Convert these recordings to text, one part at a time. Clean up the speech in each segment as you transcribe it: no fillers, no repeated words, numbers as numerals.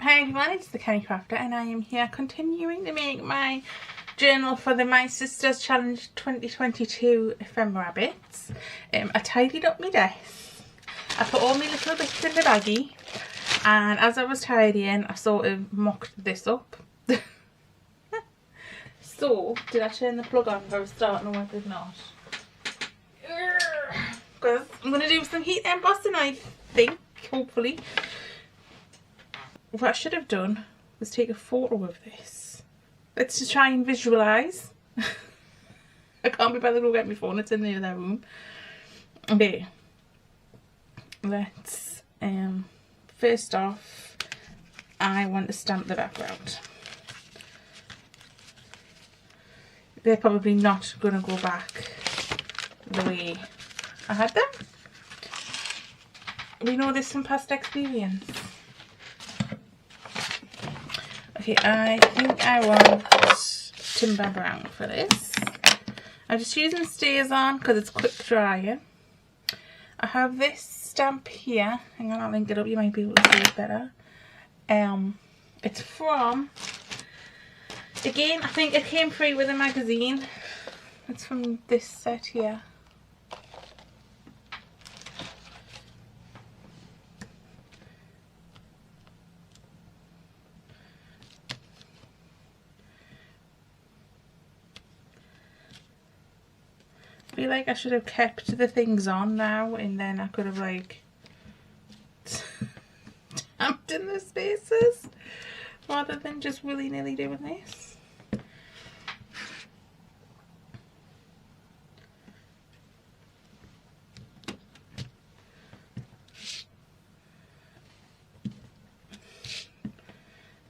Hi everyone, it's the Kenny Crafter and I am here continuing to make my journal for the My Sisters Challenge 2022 ephemera bits. I tidied up my desk, I put all my little bits in the baggie, and as I was tidying I sort of mocked this up. So, did I turn the plug on if I was starting or did not? Because I'm going to do some heat embossing, I think, hopefully. What I should have done was take a photo of this. Let's just try and visualise. I can't be bothered to go get my phone, it's in the other room. Okay. Let's, first off, I want to stamp the background. They're probably not going to go back the way I had them. We know this from past experience. Okay, I think I want timber brown for this. I'm just using Stays On because it's quick drying. I have this stamp here. Hang on, I'll link it up. You might be able to see it better. It's from, again, I think it came free with a magazine. It's from this set here. I feel like I should have kept the things on now and then I could have like stamped in the spaces rather than just willy-nilly doing this.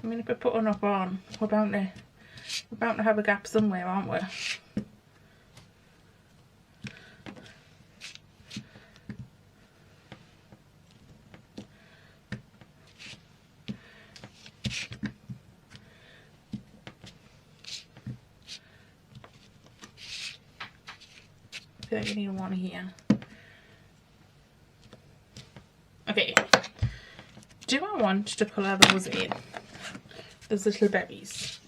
I mean, if I put enough on, we're bound to have a gap somewhere, aren't we? I feel like I need one here. Okay. Do I want to colour those in? Those little berries.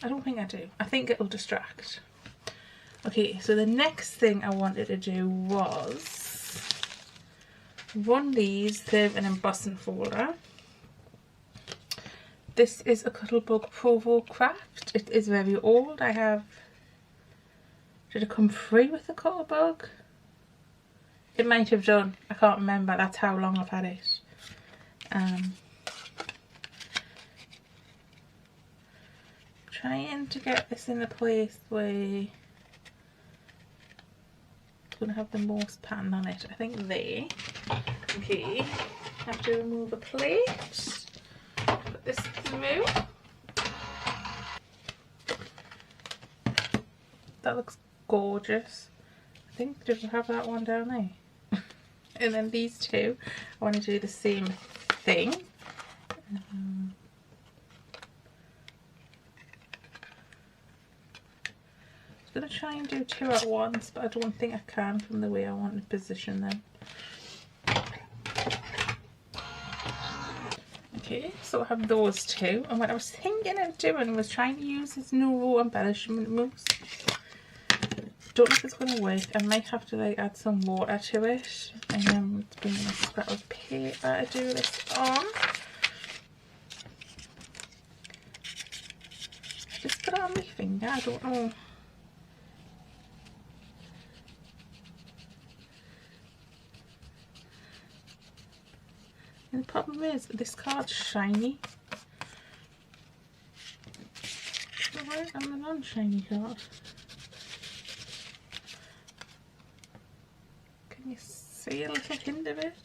I don't think I do. I think it'll distract. Okay, so the next thing I wanted to do was run these through an embossing folder. This is a Cuttlebug Provo Craft. It is very old. Did it come free with the Cuttlebug? It might have done. I can't remember. That's how long I've had it. Trying to get this in a place where it's going to have the most pattern on it. I think there. Okay, have to remove a plate. Put this through. That looks gorgeous. I think, did we have that one down there? And then these two, I want to do the same thing. I'm going to try and do two at once, but I don't think I can from the way I want to position them. Okay, so I have those two, and what I was thinking of doing was trying to use this Nuro embellishment mousse. Don't know if it's going to work. I might have to like add some water to it, and then it's bringing a scrap of paper to do this on. Just put it on my finger, I don't know. And the problem is, this card's shiny. Right on the non-shiny card. Can you see a little hint of it?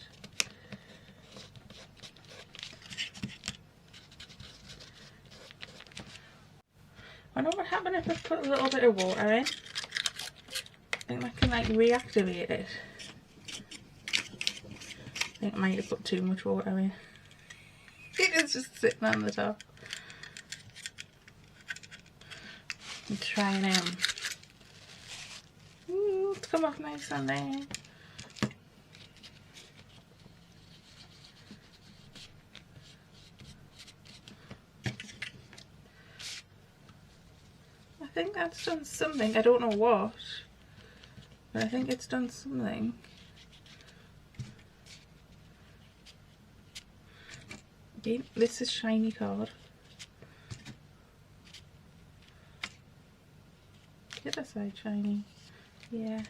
I know what happened if I put a little bit of water in. I think I can like reactivate it. I think I might have put too much water in. It's just sitting on the top. I'm trying to come off nice on there. think that's done something. I don't know what, but I think it's done something. Okay, this is shiny card. The other side shiny. Yeah.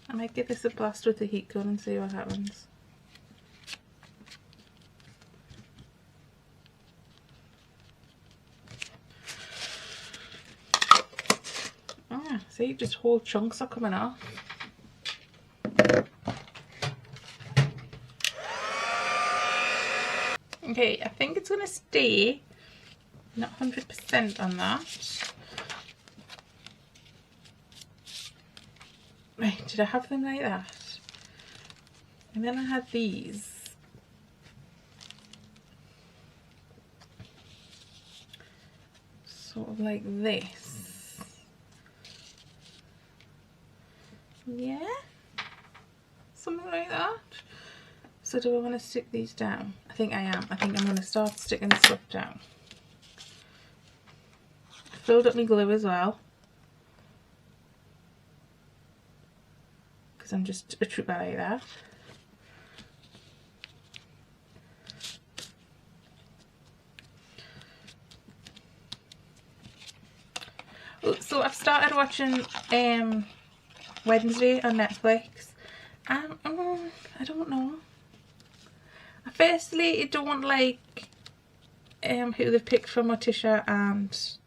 I might give this a blast with the heat gun and see what happens. Ah, see, just whole chunks are coming off. Okay, I think it's going to stay. Not 100% on that. Right, did I have them like that? And then I had these. Sort of like this. Yeah? Something like that. So do I want to stick these down? I think I am. I think I'm going to start sticking the stuff down. I filled up my glue as well. Because I'm just a trooper like that. So I've started watching Wednesday on Netflix. And I don't know. I firstly don't like who they've picked for Morticia and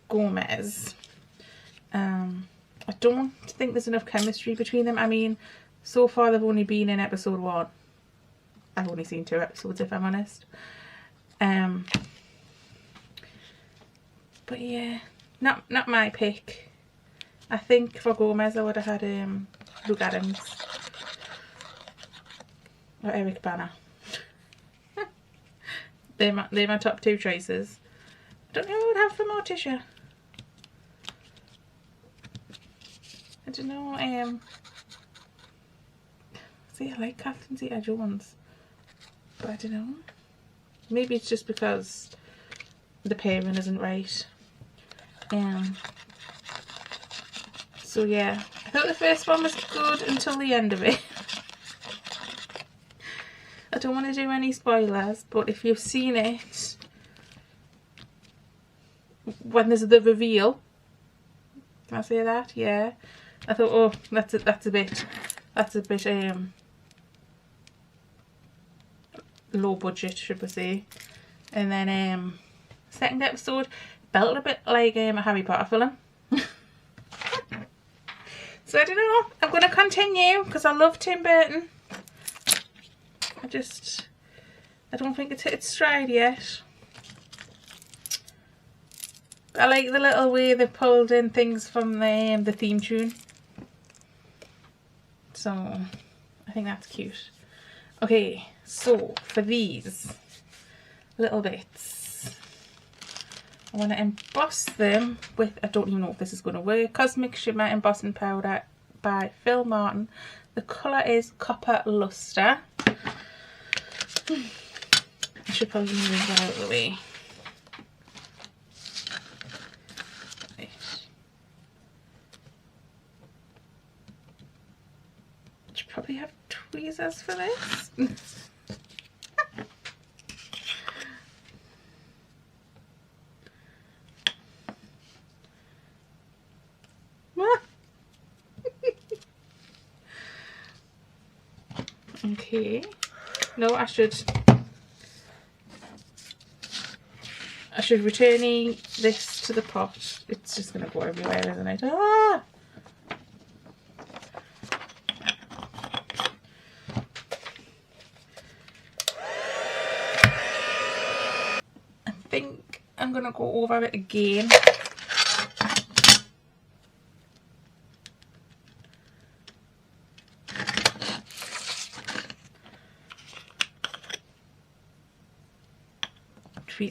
Gomez. I don't think there's enough chemistry between them. I mean, so far they've only been in episode 1. I've only seen 2 episodes if I'm honest. But yeah, not my pick. I think for Gomez I would have had Luke Adams or Eric Bana. they're my top 2 choices. I don't know who I would have for Morticia. I don't know. See, I like Catherine Zeta-Jones, but I don't know. Maybe it's just because the pairing isn't right. So yeah, I thought the first one was good until the end of it. I don't want to do any spoilers, but if you've seen it, when there's the reveal, can I say that? Yeah. I thought, oh, that's a bit low budget, should we say. And then second episode felt a bit like a Harry Potter film. So I don't know, I'm going to continue because I love Tim Burton. I don't think it's hit its stride yet. I like the little way they pulled in things from the theme tune. So I think that's cute. Okay, so for these little bits, I want to emboss them with, I don't even know if this is going to work, Cosmic Shimmer Embossing Powder by Phil Martin. The colour is Copper Luster. I should probably move that out of the way. Right. I should probably have tweezers for this. Okay. No, I should return this to the pot. It's just gonna go everywhere, isn't it? Ah! I think I'm gonna go over it again.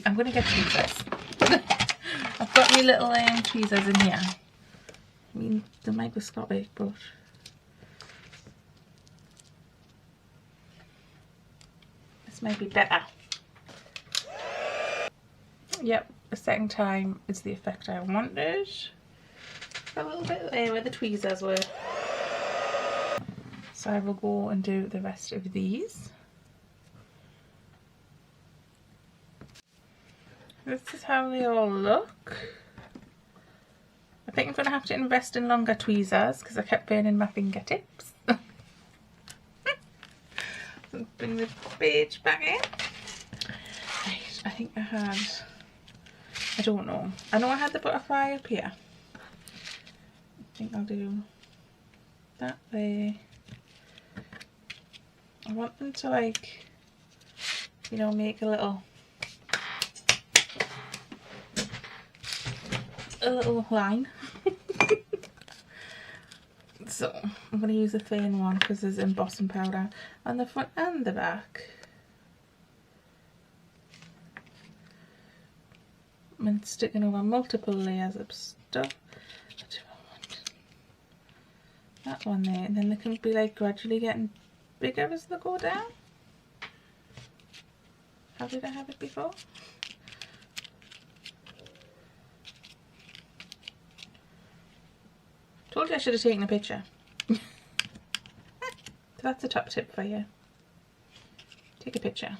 I'm going to get tweezers. I've got my little tweezers in here. I mean, they microscopic, but This might be better. Yep, the second time is the effect I wanted. A little bit there where the tweezers were. So I will go and do the rest of these. This is how they all look. I think I'm going to have to invest in longer tweezers because I kept burning my fingertips. Bring the page back in. Right, I think I had, I don't know. I know I had the butterfly up here. I think I'll do that there. I want them to, like, you know, make a little line. So I'm going to use a thin one because there's embossing powder on the front and the back. I'm sticking over multiple layers of stuff. What do I want? That one there, and then they can be like gradually getting bigger as they go down. How did I have it before? Told you I should have taken a picture. So that's a top tip for you. Take a picture.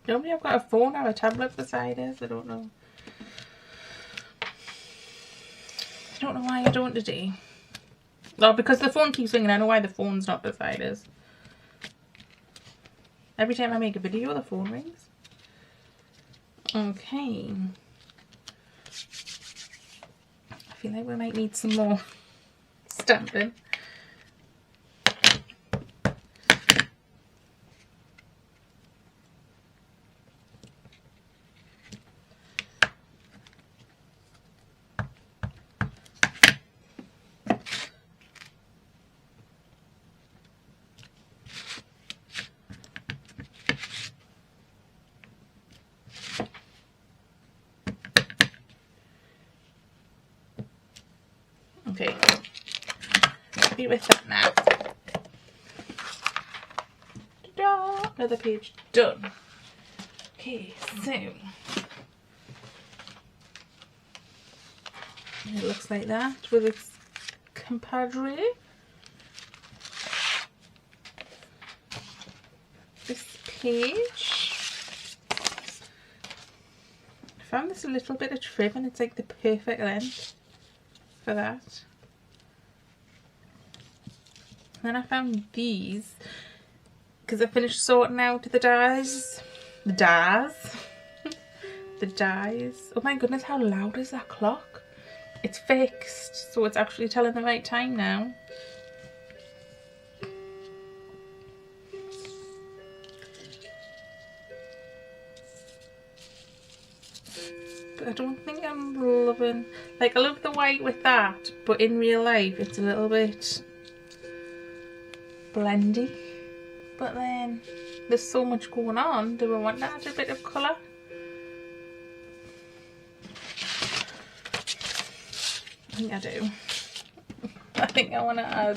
Normally I've got a phone or a tablet beside us, I don't know. I don't know why I don't today. Well, because the phone keeps ringing, I know why the phone's not beside us. Every time I make a video, the phone rings. Okay. I feel like we might need some more stamping. Okay, be with that now. Ta-da! Another page done. Okay, so it looks like that with its compadre. This page, I found this a little bit of trim and it's like the perfect length for that. And then I found these because I finished sorting out the dies. The dies. Oh my goodness, how loud is that clock? It's fixed, so it's actually telling the right time now. But I don't think I'm loving, like I love the white with that, but in real life it's a little bit blendy. But then there's so much going on, do I want to add a bit of colour? I think I do. I think I want to add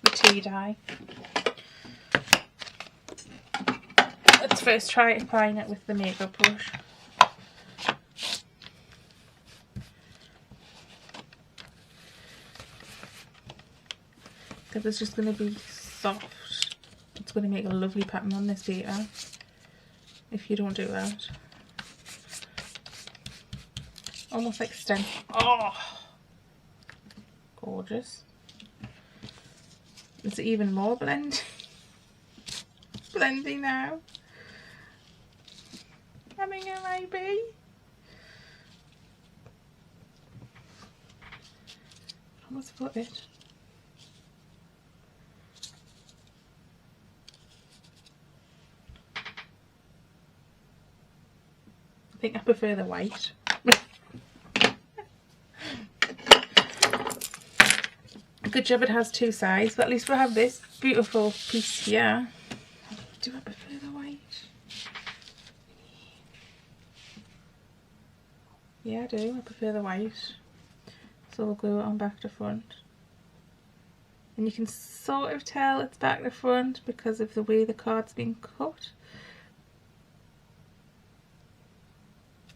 the tea dye. Let's first try applying it with the makeup brush. Because it's just going to be soft. It's going to make a lovely pattern on this paper if you don't do that. Almost like stencil. Oh, gorgeous. It's even more blendy now. I think it might be. Almost put it. I think I prefer the white. Good job it has two sides, but at least we'll have this beautiful piece here. Do I prefer the white? I do. I prefer the white. So we'll glue it on back to front. And you can sort of tell it's back to front because of the way the card's been cut.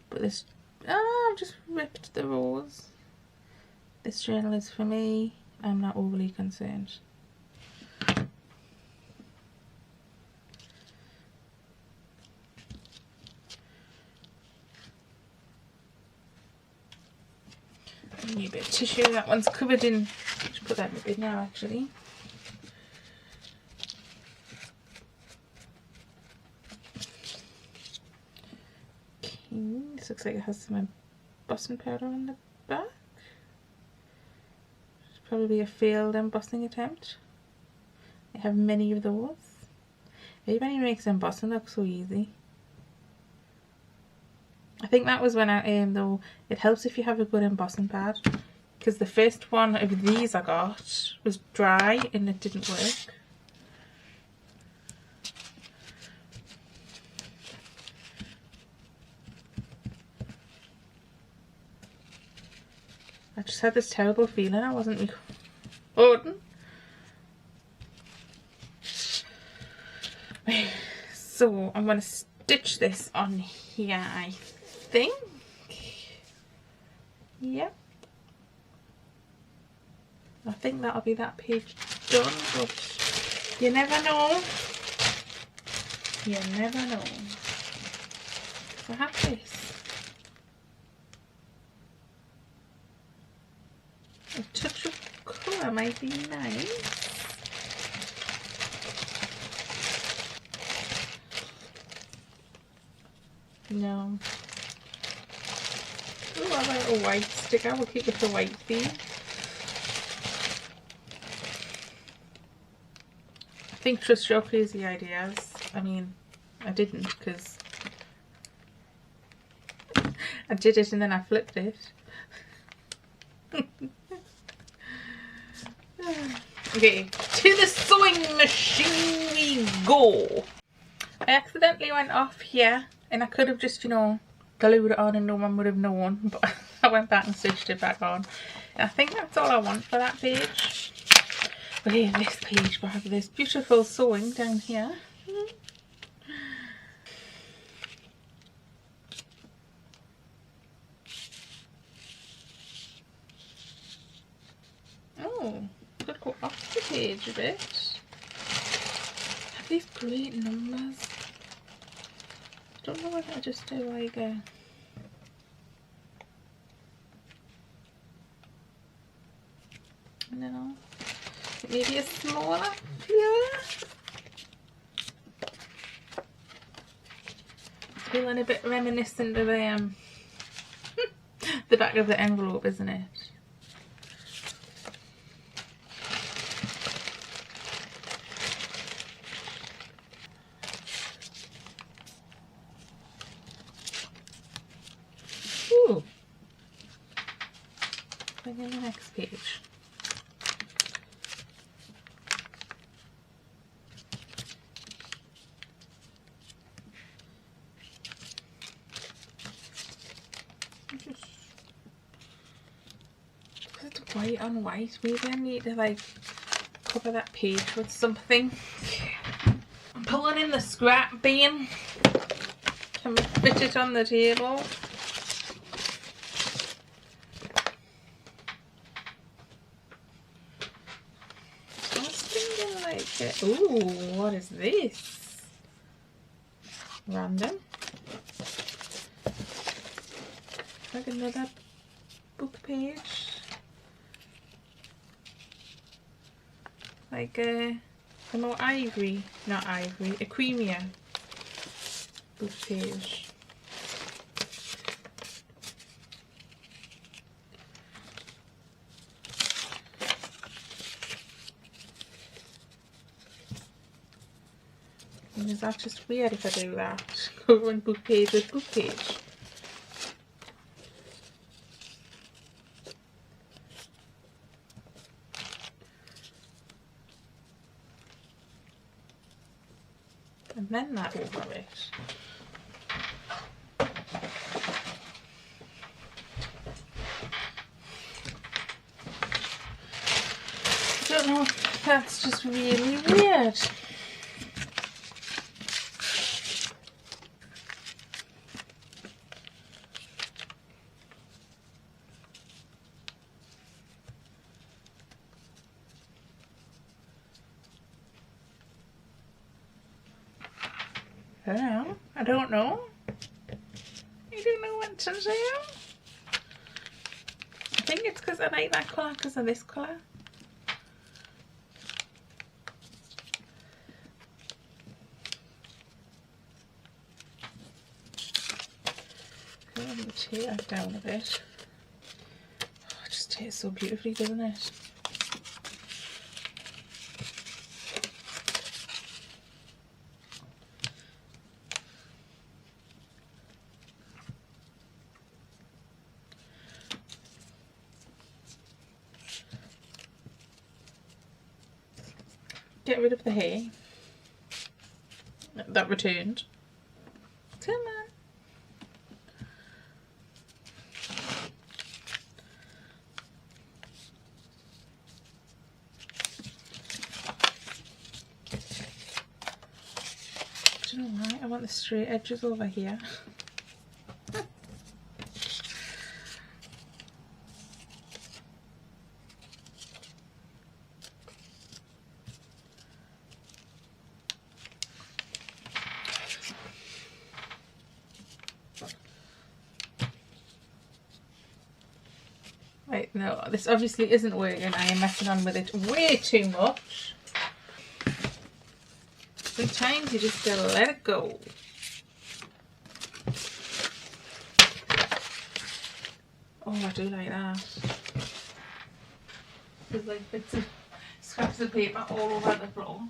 But this, I've just ripped the rose. This journal is for me. I'm not overly concerned. I need a bit of tissue. That one's covered in. Just put that in the bin now, actually. Okay, this looks like it has some embossing powder on the back. It's probably a failed embossing attempt. I have many of those. Everybody makes embossing look so easy. I think that was when though it helps if you have a good embossing pad, because the first one of these I got was dry and it didn't work. I just had this terrible feeling I wasn't recording. So I'm going to stitch this on here, I think. Yep. I think that'll be that page done, but you never know. You never know. I have this. A touch of colour might be nice. No. Oh, I like a white sticker. We'll keep with the white theme. I think trust your crazy ideas. I mean, I didn't, because I did it and then I flipped it. Okay, to the sewing machine we go. I accidentally went off here and I could have just, you know, glued it on and no one would have known, but I went back and stitched it back on. And I think that's all I want for that page. But here, this page, we have this beautiful sewing down here. Oh, could go off the page a bit. Have these great numbers. I don't know whether I just do like a no, maybe a smaller here. It's feeling a bit reminiscent of the back of the envelope, isn't it? Ooh. Bring in the next page. It's white on white. Maybe I need to like cover that page with something. I'm pulling in the scrap bin. Can we fit it on the table? I was thinking like, ooh, what is this? Random. Like another book page. Like a more ivory, not ivory, a creamier book page. And is that just weird if I do that? Covering book page with book page. And then that over it. don't know, that's just really weird. I don't know. I don't know what to do. I think it's because I like that colour because of this colour. Let me take that down a bit. Oh, it just tastes so beautifully, doesn't it? Get rid of the hair that returned. Come on. Do you know why? I want the straight edges over here. Right, no, this obviously isn't working. I am messing on with it way too much. Sometimes you just gotta let it go. Oh, I do like that. There's like bits of scraps of paper all over the floor.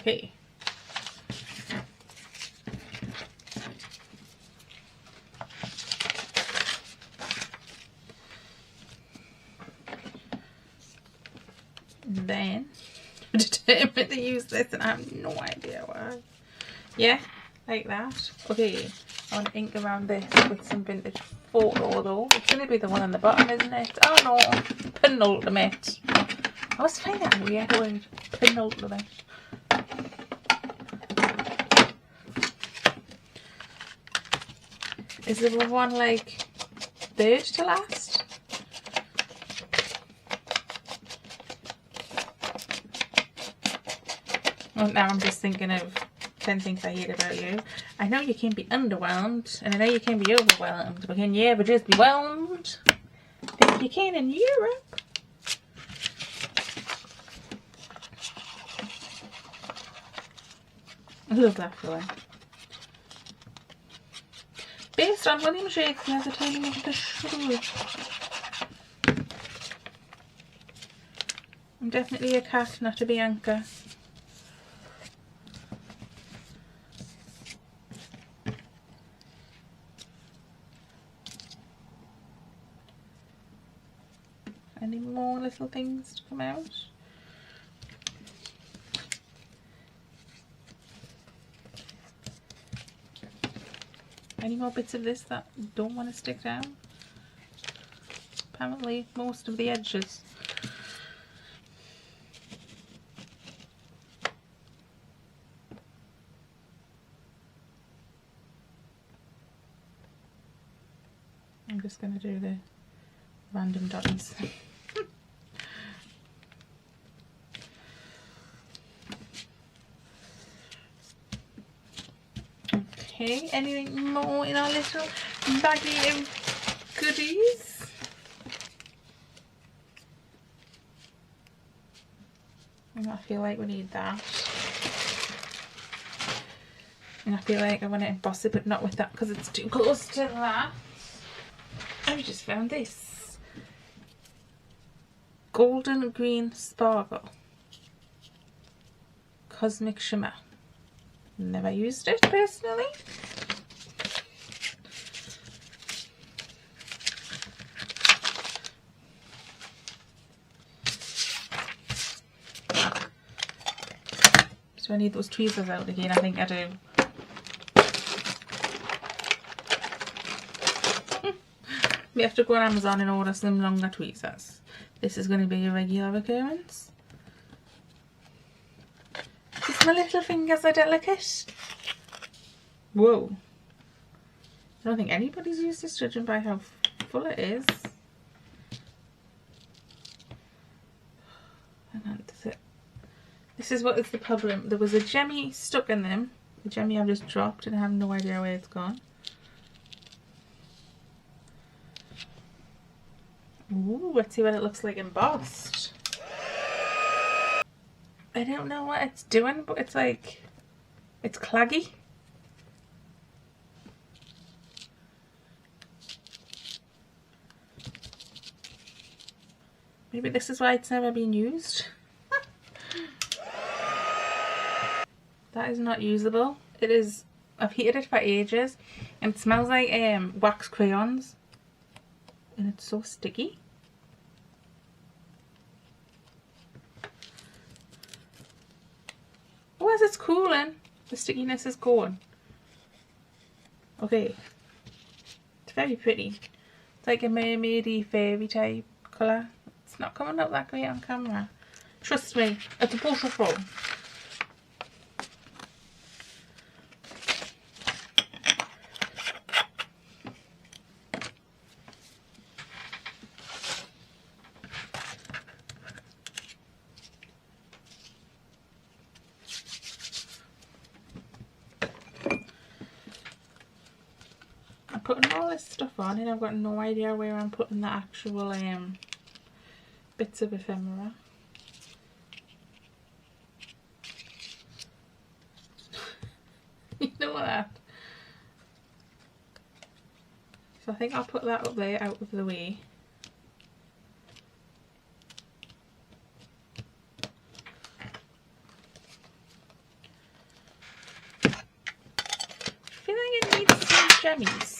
Okay. Then I'm determined to use this and I have no idea why. Yeah, like that. Okay, I want to ink around this with some vintage photo though. It's going to be the one on the bottom, isn't it? Oh no, penultimate. I always find that weird word, penultimate. Is the one like third to last? Well, now I'm just thinking of 10 things I hate about you. I know you can be underwhelmed, and I know you can be overwhelmed, but can you ever just be whelmed? I think you can in Europe. I love that filler. Based on William Shakespeare's A Tale of the Shrew. I'm definitely a cat, not a Bianca. Any more little things to come out? Any more bits of this that don't want to stick down? Apparently most of the edges. I'm just going to do the random dots. Okay, anything more in our little baggie of goodies? I feel like we need that. And I feel like I want to emboss it, but not with that because it's too close to that. I just found this golden green sparkle cosmic shimmer. Never used it personally. So I need those tweezers out again. I think I do. We have to go on Amazon and order some longer tweezers. This is going to be a regular occurrence. Because my little fingers are delicate. Whoa. I don't think anybody's used this, judging by how full it is. Hang on, does it? This is what is the problem. There was a jemmy stuck in them. The jemmy I've just dropped and I have no idea where it's gone. Ooh, let's see what it looks like embossed. I don't know what it's doing, but it's like, it's claggy. Maybe this is why it's never been used. That is not usable. It is, I've heated it for ages and it smells like wax crayons and it's so sticky. Oh, as it's cooling, the stickiness is gone. Okay, it's very pretty. It's like a mermaidy fairy type colour. It's not coming up that great on camera. Trust me, it's beautiful. I'm putting all this stuff on and I've got no idea where I'm putting the actual bits of ephemera. You know that. So I think I'll put that up there out of the way. I feel like it needs some jemmies.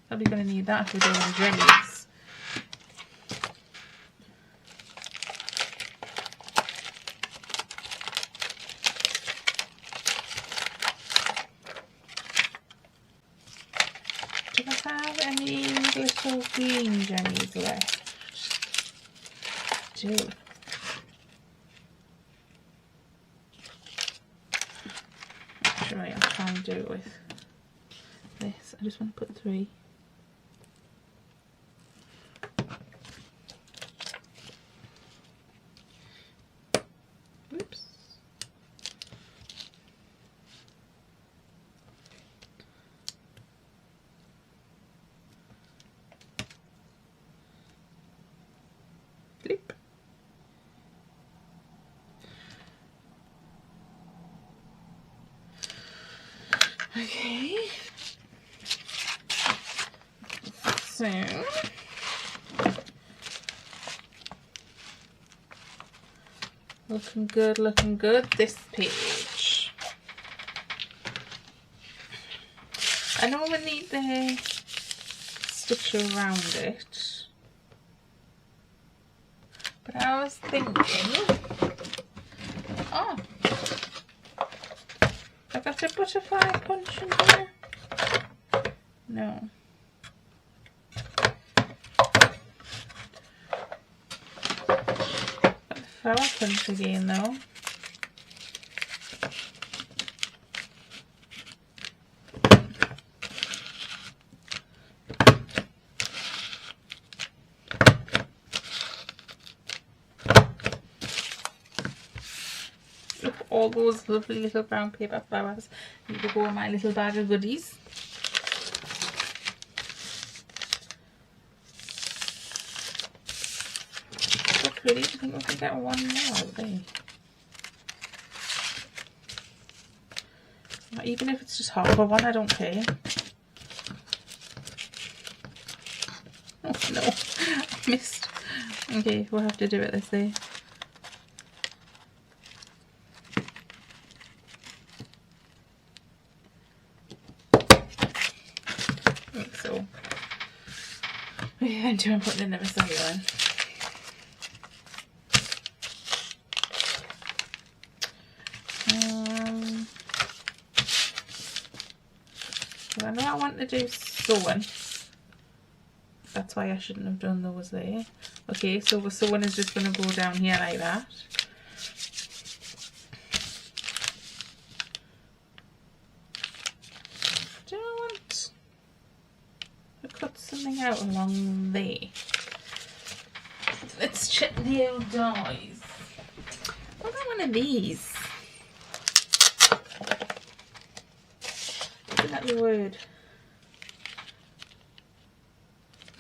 Probably going to need that if we're doing jemmies. Do I have any little green jemmies left? I do. Actually, I'll try and do it with this. I just want to put 3. Oops. Flip. Okay. So looking good, looking good. This page. I know we need the stitch around it, but I was thinking, oh, I got a butterfly punch in here. No. Flower punch again though. Look, all those lovely little brown paper flowers need to go in my little bag of goodies. Pretty. I think we can get one more out there. Even if it's just half of one, I don't care. Oh no, I missed. Okay, we'll have to do it this way. Like so. Okay, then I'm putting in the recycle in. I know I want to do sewing. That's why I shouldn't have done those there. Okay, so the sewing is just going to go down here like that. Do I want to cut something out along there? Let's check the old dies. What about one of these? Isn't that the word?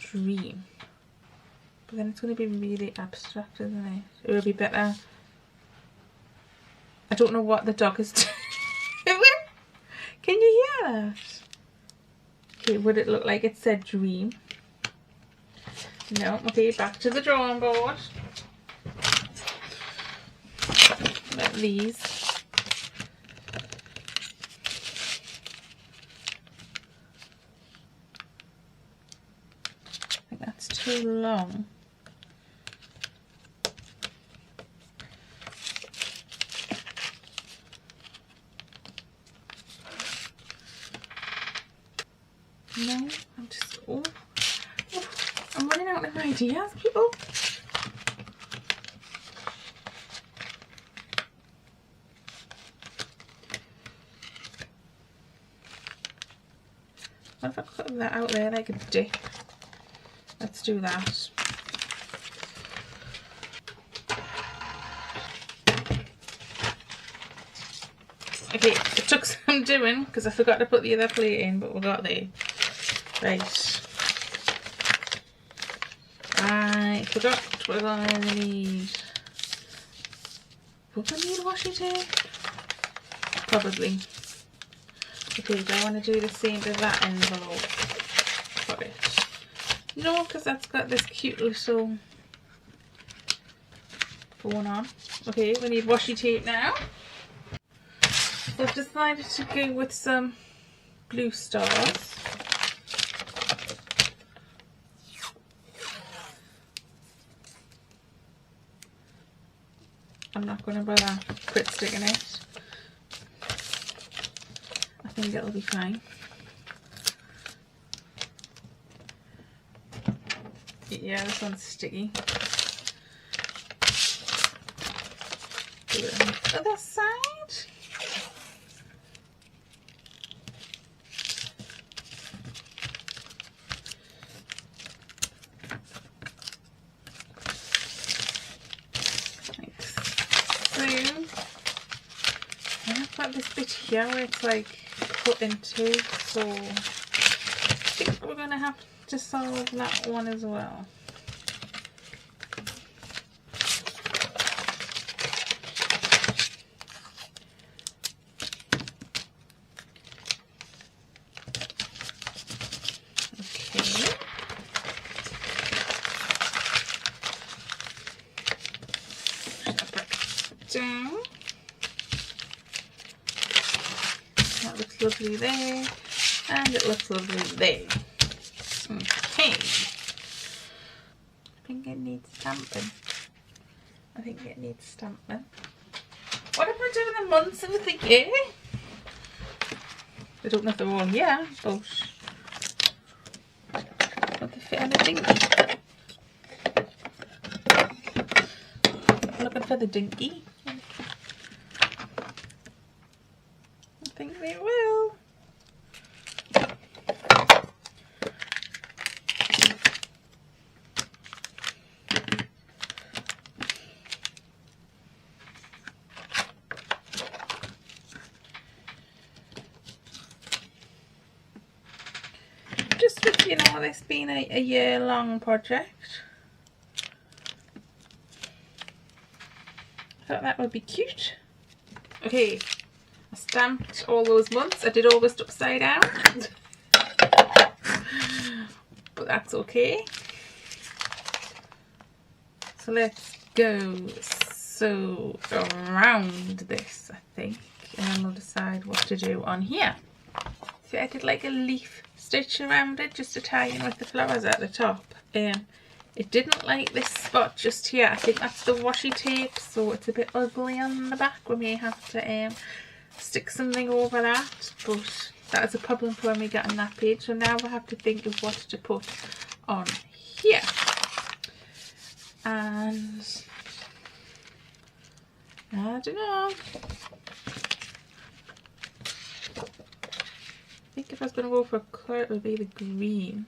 Dream. But then it's going to be really abstract, isn't it? It would be better. I don't know what the dog is doing. Can you hear that? Okay, would it look like it said dream? No. Okay, back to the drawing board. Like these. I think that's too long. No, I'm just, I'm running out of ideas, people. What if I cut that out there like a dick? Let's do that. Okay, it took some doing because I forgot to put the other plate in, but we got there. Right. I forgot we're gonna need. We're gonna need washi tape? Probably. Okay, do I want to do the same with that envelope for it? No, because that's got this cute little going on. Okay, we need washi tape now. So I've decided to go with some blue stars. I'm not going to bother quit sticking it. I think it'll be fine. Yeah, this one's sticky. Do it on the other side. And I've got this bit here where it's like cut in two, so I think we're going to have to solve that one as well. Down. That looks lovely there, and it looks lovely there. Okay. I think it needs stamping. What if we're doing the months of the year? I don't know if they're all here, but they fit on a dinky. Looking for the dinky. I think they will. Just with, you know, this being a year-long project, I thought that would be cute. Okay, I stamped all those months. I did August upside down. But that's okay. So let's go sew around this, I think, and then we'll decide what to do on here. So I did like a leaf stitch around it just to tie in with the flowers at the top. It didn't like this spot just here. I think that's the washi tape, so it's a bit ugly on the back. We may have to stick something over that, but that is a problem for when we get on that page. So now we have to think of what to put on here. And I don't know. I think if I was going to go for a colour, it would be the green.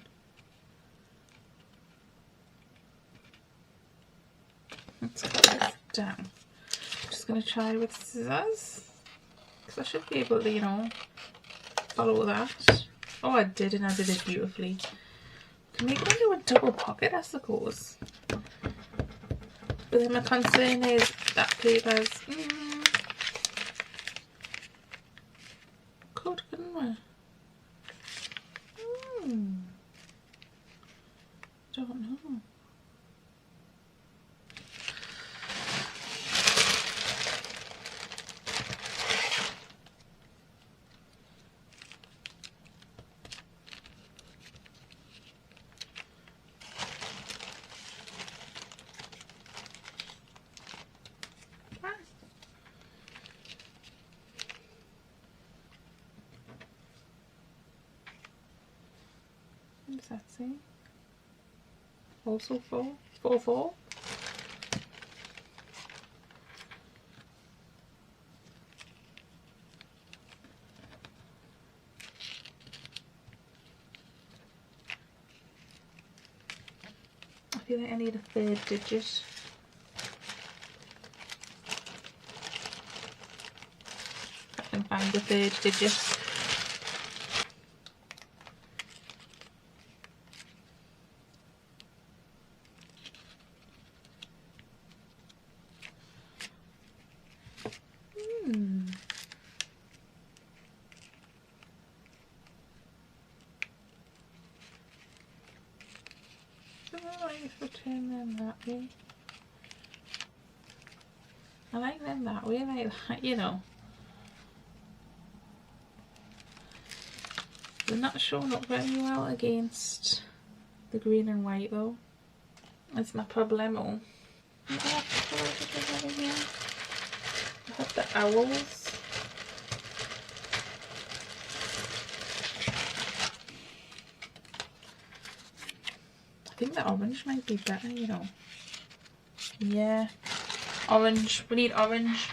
Let's cut this down. I'm just going to try with scissors, because I should be able to, you know, follow that. Oh, I did, and I did it beautifully. Can make it into a double pocket, I suppose. But then my concern is that paper's could, couldn't we? Don't know. What does that say? Also 4. I feel like I need a third digit. I can find the third digit. If we turn them that way. I like them that way, like that, you know. They're not showing up very well against the green and white though. That's my problemo. I have the owls. I think the orange might be better, you know. Yeah, orange. We need orange.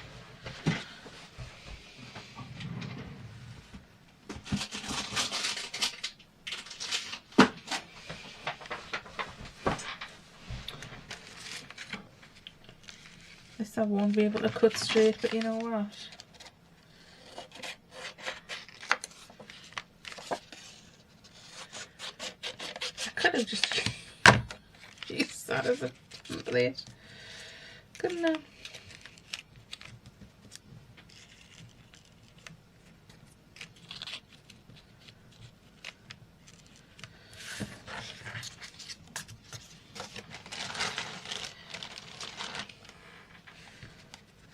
This I won't be able to cut straight, but you know what? I could have just used that as a template, couldn't I?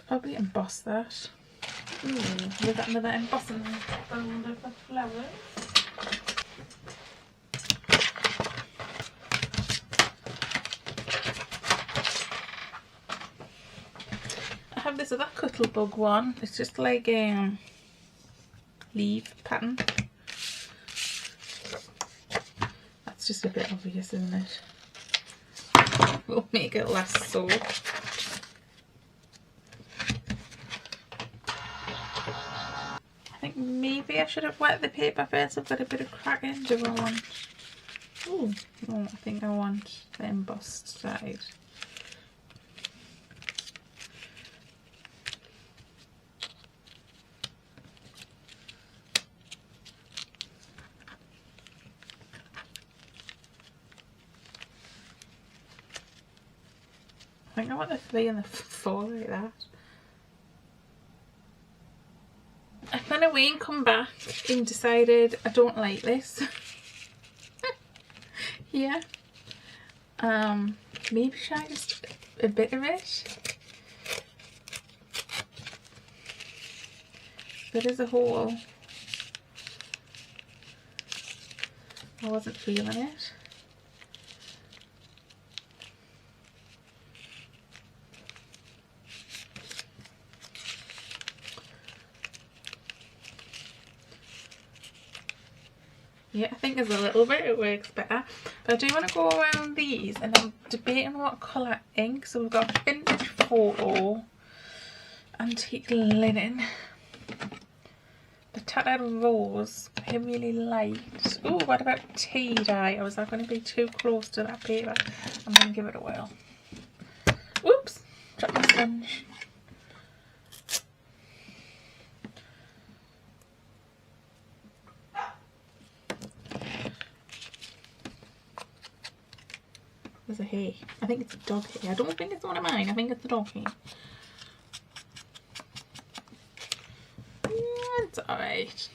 Probably emboss that. We've got another embossing folder for flowers. I have this other Cuttlebug one. It's just like a leaf pattern. That's just a bit obvious, isn't it? We'll make it less so. I think maybe I should have wet the paper first. I've got a bit of cracking. Do I want? Oh, no, I think I want the embossed side. I think I want the 3 and the 4 like that. I went away and come back and decided I don't like this. Yeah. Maybe try just a bit of it. But as a whole, I wasn't feeling it. Yeah, I think there's a little bit it works better. But I do want to go around these, and I'm debating what colour ink. So we've got vintage photo, antique linen, the tattered rose, I really liked. Oh, what about tea dye? Or is that going to be too close to that paper? I'm going to give it a whirl. Whoops, dropped my sponge. There's a hay. I think it's a dog hay. I don't think it's one of mine. I think it's a dog hay. Yeah, it's alright.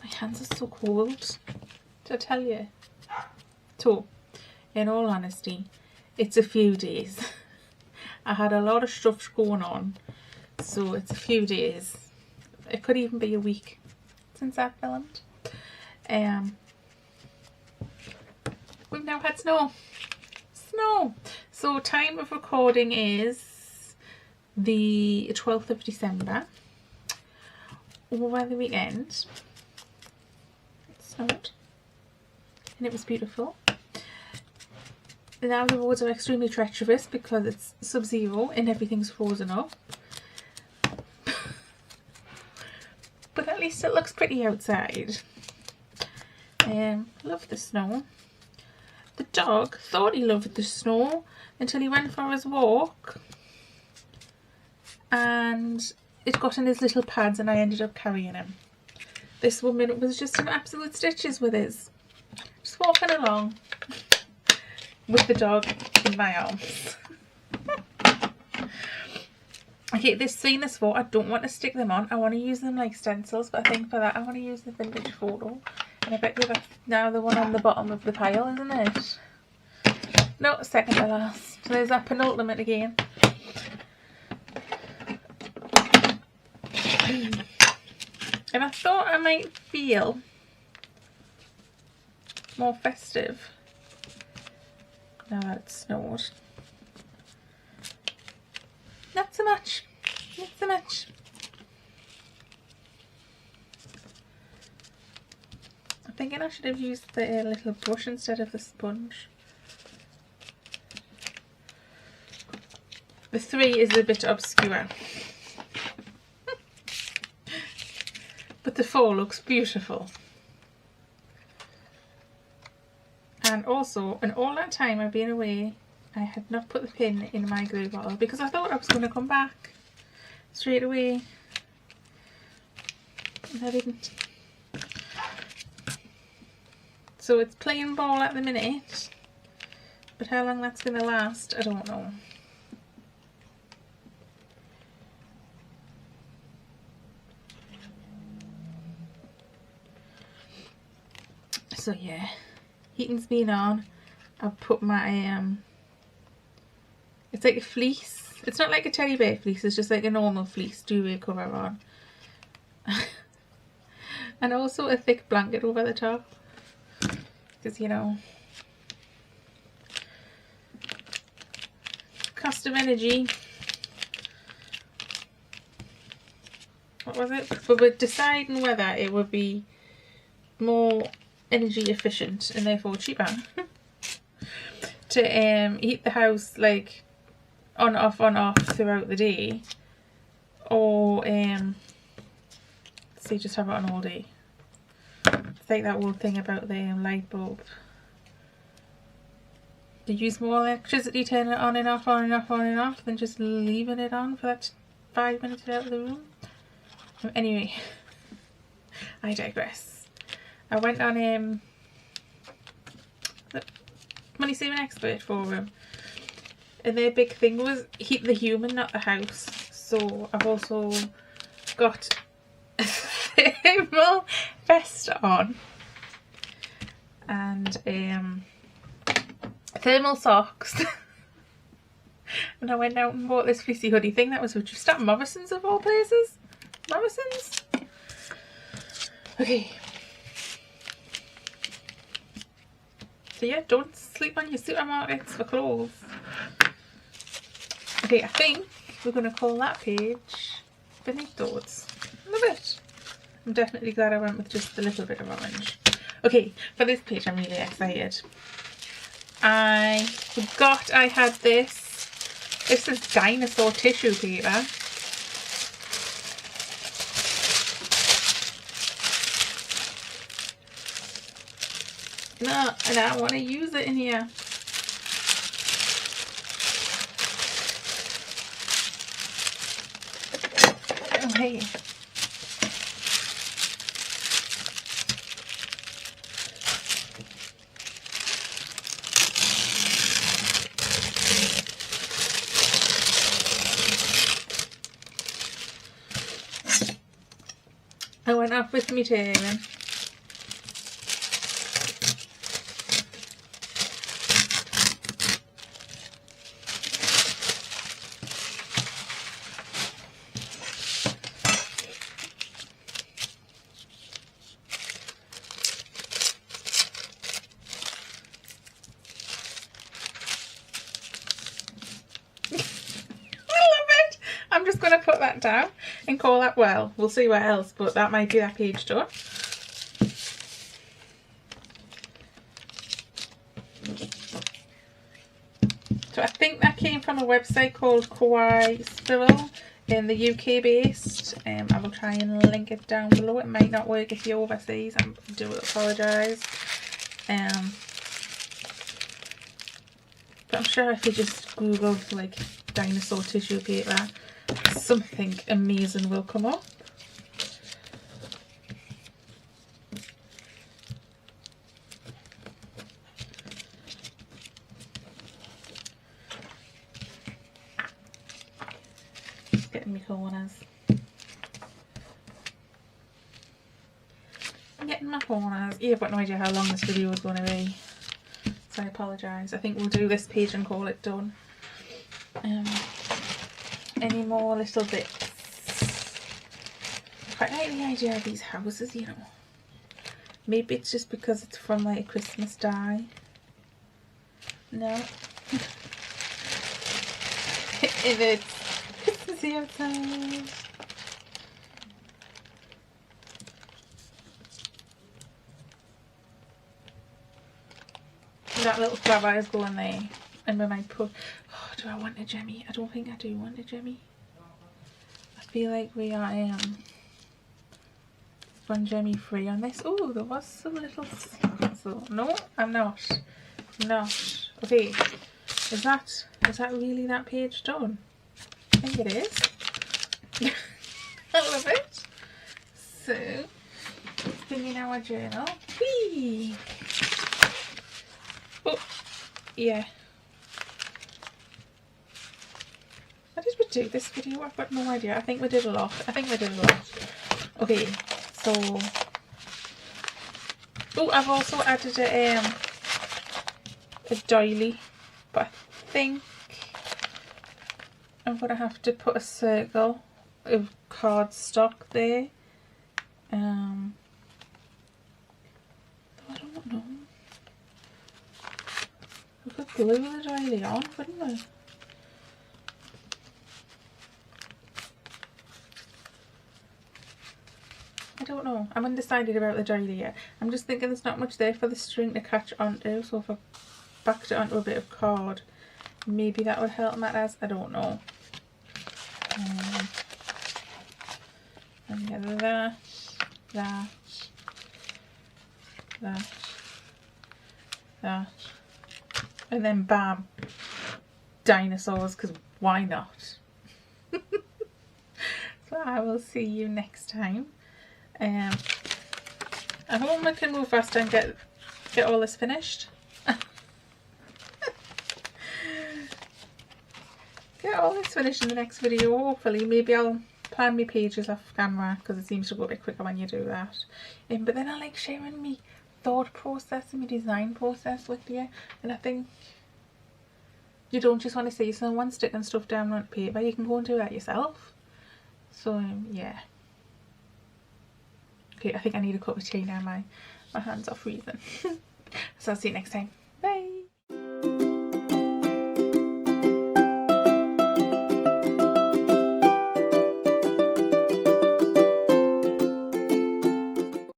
My hands are so cold. Did I tell you? So, in all honesty, it's a few days. I had a lot of stuff going on. So it's a few days. It could even be a week since I filmed. We've now had snow. So time of recording is the 12th of December. Over the weekend it snowed and it was beautiful. Now the roads are extremely treacherous because it's sub-zero and everything's frozen up. But at least it looks pretty outside. Love the snow. The dog thought he loved the snow until he went for his walk and it got in his little pads and I ended up carrying him. This woman was just in absolute stitches with his. Just walking along with the dog in my arms. Okay, this photo, I don't want to stick them on. I want to use them like stencils, but I think for that I want to use the vintage photo. And I bet you that's now the one on the bottom of the pile, isn't it? No, second to last. So there's that penultimate again. And I thought I might feel more festive now that it's snowed. Not so much. Not so much. I'm thinking I should have used the little brush instead of the sponge. The 3 is a bit obscure. But the 4 looks beautiful. And also, in all that time I've been away, I had not put the pin in my glue bottle because I thought I was going to come back straight away. And I didn't. So it's plain ball at the minute, but how long that's going to last, I don't know. So yeah, heating's been on. I've put my it's like a fleece. It's not like a teddy bear fleece, it's just like a normal fleece duvet cover on. And also a thick blanket over the top. Because, you know, cost of energy. What was it? But we're deciding whether it would be more energy efficient and therefore cheaper to heat the house like on off throughout the day, or say just have it on all day. It's like that old thing about the light bulb. You use more electricity turning it on and off, on and off, on and off, than just leaving it on for that 5 minutes out of the room. Anyway, I digress. I went on money saving expert forum, and their big thing was heat the human, not the house. So I've also got a thermal vest on and thermal socks. And I went out and bought this fleecy hoodie thing that was just at Morrison's of all places. Morrison's. Okay. So yeah, don't sleep on your supermarkets for clothes. Okay, I think we're going to call that page Beneath Thoughts. Love it. I'm definitely glad I went with just a little bit of orange. Okay, for this page I'm really excited. I forgot I had this. This is dinosaur tissue paper. No, and I want to use it in here. Okay. I went off with me tearing. I'm just going to put that down and call that, well, we'll see what else, but that might be that page done. So I think that came from a website called Kawaii Spiral in the UK based. I will try and link it down below. It might not work if you're overseas. I do apologise. But I'm sure if you just Google like dinosaur tissue paper, something amazing will come up. Just getting my corners. I'm getting my corners. You've got no idea how long this video is going to be, so I apologise. I think we'll do this page and call it done. Any more little bits? Quite like the idea of these houses, you know. Maybe it's just because it's from like a Christmas dye. No. If it's Christmassy outside. That little crab eye is going there. And we might put, oh, do I want a Jemmy? I don't think I do want a Jemmy. I feel like we are one Jemmy free on this. Oh, there was some little secrets though. No, I'm not. Not. Okay. Is that really that page done? I think it is. I love it. So, bring in our journal. Whee! Oh, yeah. How did we do this video? I've got no idea. I think we did a lot. Okay, so... oh, I've also added a doily. But I think I'm going to have to put a circle of cardstock there. I don't know. We could glue the doily on, couldn't we? I don't know. I'm undecided about the doily yet. I'm just thinking there's not much there for the string to catch onto, so if I backed it onto a bit of card, maybe that would help matters. I don't know. And yeah, that, and then bam, dinosaurs, because why not? So I will see you next time. I hope I can move faster and get all this finished. get all this finished in the next video, hopefully. Maybe I'll plan my pages off camera because it seems to go a bit quicker when you do that. But then I like sharing my thought process and my design process with you, and I think you don't just want to see someone sticking stuff down on paper, you can go and do that yourself. So yeah. Okay, I think I need a cup of tea now, my hands are freezing. So I'll see you next time.